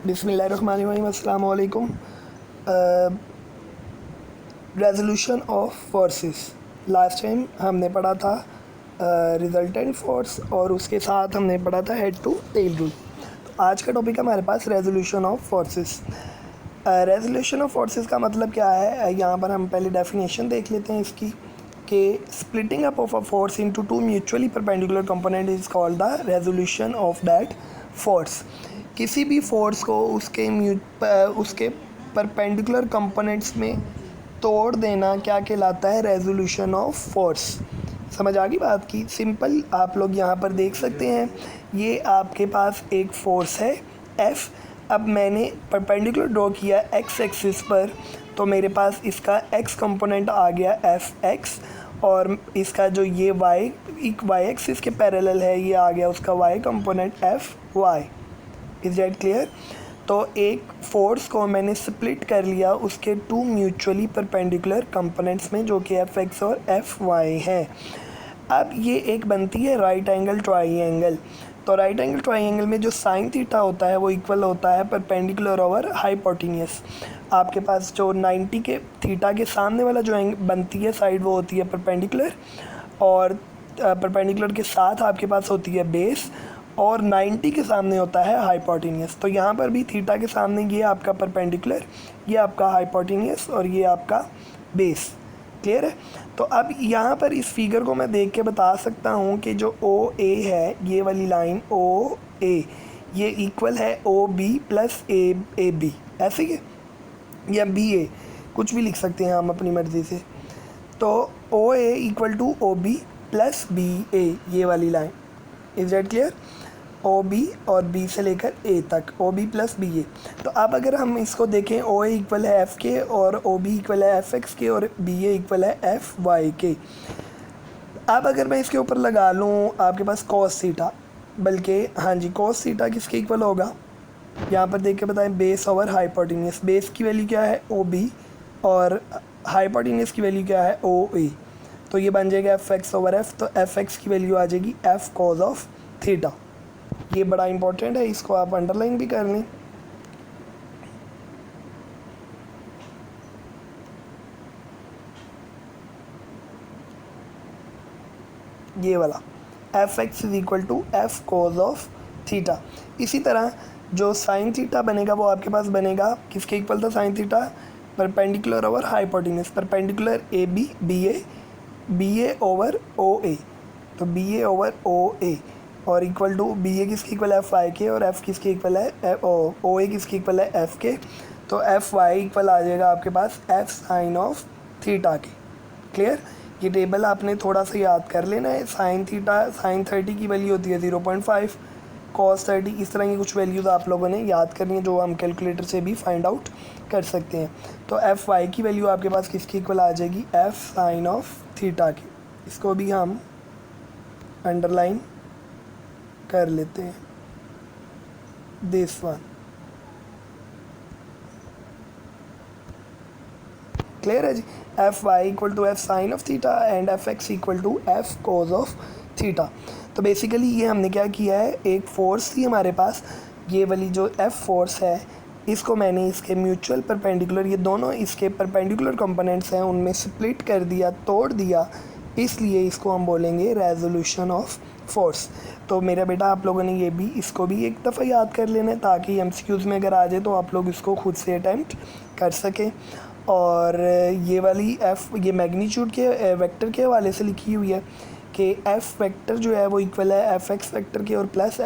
बिस्मिल्लाहिर्रहमानिर्रहीम, अस्सलाम वालेकुम। Resolution of forces. Last time हमने पढ़ा था रिजल्टेंट फोर्स और उसके साथ हमने पढ़ा था हेड टू टेल रूल। तो आज का टॉपिक है हमारे पास resolution of forces. Resolution of forces का मतलब क्या है, यहाँ पर हम पहले डेफिनेशन देख लेते हैं इसकी कि splitting up of a force into two mutually perpendicular component is called the resolution of that force. किसी भी फोर्स को उसके परपेंडिकुलर कंपोनेंट्स में तोड़ देना क्या कहलाता है? Resolution of force. समझ आ गई बात की? सिंपल आप लोग यहाँ पर देख सकते हैं, ये आपके पास एक फोर्स है F। अब मैंने परपेंडिकुलर ड्रॉ किया एक्स एक्सिस पर, तो मेरे पास इसका x कंपोनेंट आ गया Fx और इसका जो ये y एक्सिस के पैरेलल है ये आ गया उसका y component Fy। Is that clear? तो एक फोर्स को मैंने स्प्लिट कर लिया उसके टू म्यूचुअली परपेंडिकुलर कंपोनेंट्स में, जो कि Fx और Fy हैं। अब ये एक बनती है राइट एंगल ट्राइंगल। तो राइट एंगल ट्राइंगल में जो साइन थीटा होता है वो इक्वल होता है परपेंडिकुलर ओवर हाइपोटेन्यूस। आपके पास जो 90 के थीटा के सामने वाला जो बनती है साइड वो होती है परपेंडिकुलर, और परपेंडिकुलर के साथ आपके पास होती है बेस, और 90 के सामने होता है हाइपोटेन्यूस। तो यहाँ पर भी थीटा के सामने ये आपका परपेंडिकुलर, ये आपका हाइपोटेन्यूस और ये आपका बेस। क्लियर है? तो अब यहाँ पर इस फिगर को मैं देख के बता सकता हूँ कि जो OA है, ये वाली लाइन OA, ये इक्वल है OB प्लस AB, ऐसे ही या BA, कुछ भी लिख सकते हैं हम अपनी मर्ज़ी से। तो OA equal to OB plus BA, ये वाली line. Is that clear? OB और B से लेकर A तक, OB प्लस BA। तो अब अगर हम इसको देखें, OA इक्वल है F के और OB इक्वल है Fx के और BA इक्वल है Fy के। अब अगर मैं इसके ऊपर लगा लूँ आपके पास cos थीटा, बल्कि हाँ जी, cos थीटा किसके इक्वल होगा? यहाँ पर देख के बताएं, बेस ओवर हाइपोटेन्यूस। बेस की वैल्यू क्या है? OB, और हाइपोटेन्यूस की वैल्यू क्या है? OA। तो ये बन जाएगा Fx ओवर F। तो Fx की वैल्यू आ जाएगी F cos ऑफ थीटा। ये बड़ा इंपॉर्टेंट है, इसको आप अंडरलाइन भी कर लें। ये वाला Fx is equal to F cos of theta. इसी तरह जो साइन थीटा बनेगा वो आपके पास बनेगा किसके इक्वल था? Sine theta perpendicular over hypotenuse, perpendicular AB BA over OA। तो BA ओवर OA और इक्वल टू BA किसके इक्वल है? Fy के, और F किसके इक्वल है? OA किसके इक्वल है? F के। तो Fy इक्वल आ जाएगा आपके पास F साइन ऑफ थीटा के। क्लियर? ये टेबल आपने थोड़ा सा याद कर लेना है। साइन थीटा, साइन 30 की वैल्यू होती है 0.5, cos 30, इस तरह की कुछ वैल्यूज़ आप लोगों ने याद करनी है जो हम कैलकुलेटर से भी फाइंड आउट कर सकते हैं। तो Fy की वैल्यू आपके पास किसकी इक्वल आ जाएगी? F साइन ऑफ थीटा की। इसको भी हम अंडरलाइन कर लेते हैं, दिस वन। क्लियर है जी? Fy equal to F sine of theta and Fx equal to F cos of theta. तो बेसिकली ये हमने क्या किया है, एक फोर्स थी हमारे पास, ये वाली जो F फोर्स है, इसको मैंने इसके म्यूचुअल परपेंडिकुलर, ये दोनों इसके परपेंडिकुलर कंपोनेंट्स हैं, उनमें स्प्लिट कर दिया, तोड़ दिया, इसलिए इसको हम बोलेंगे रेजोल्यूशन ऑफ फोर्स। तो मेरा बेटा आप लोगों ने इसको भी एक दफ़ा याद कर लेना है, ताकि MCQs में अगर आ जाए तो आप लोग इसको खुद से अटैम्प्ट कर सकें। और ये वाली ये मैग्नीट्यूड के वेक्टर के हवाले से लिखी हुई है कि F वेक्टर जो है वो इक्वल है Fx वेक्टर के और प्लस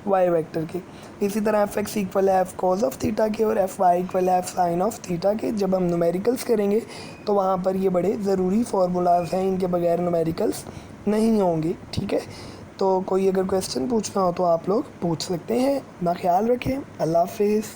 Fy वेक्टर के। इसी तरह Fx इक्वल है F cos ऑफ थीटा के और Fy इक्वल है F साइन ऑफ थीटा के। जब हम न्यूमेरिकल्स करेंगे तो वहाँ पर ये बड़े ज़रूरी फार्मूलाज हैं, इनके बगैर न्यूमेरिकल्स नहीं होंगे। ठीक है? तो कोई अगर क्वेश्चन पूछना हो तो आप लोग पूछ सकते हैं। अपना ख्याल रखें। अल्लाह हाफिज़।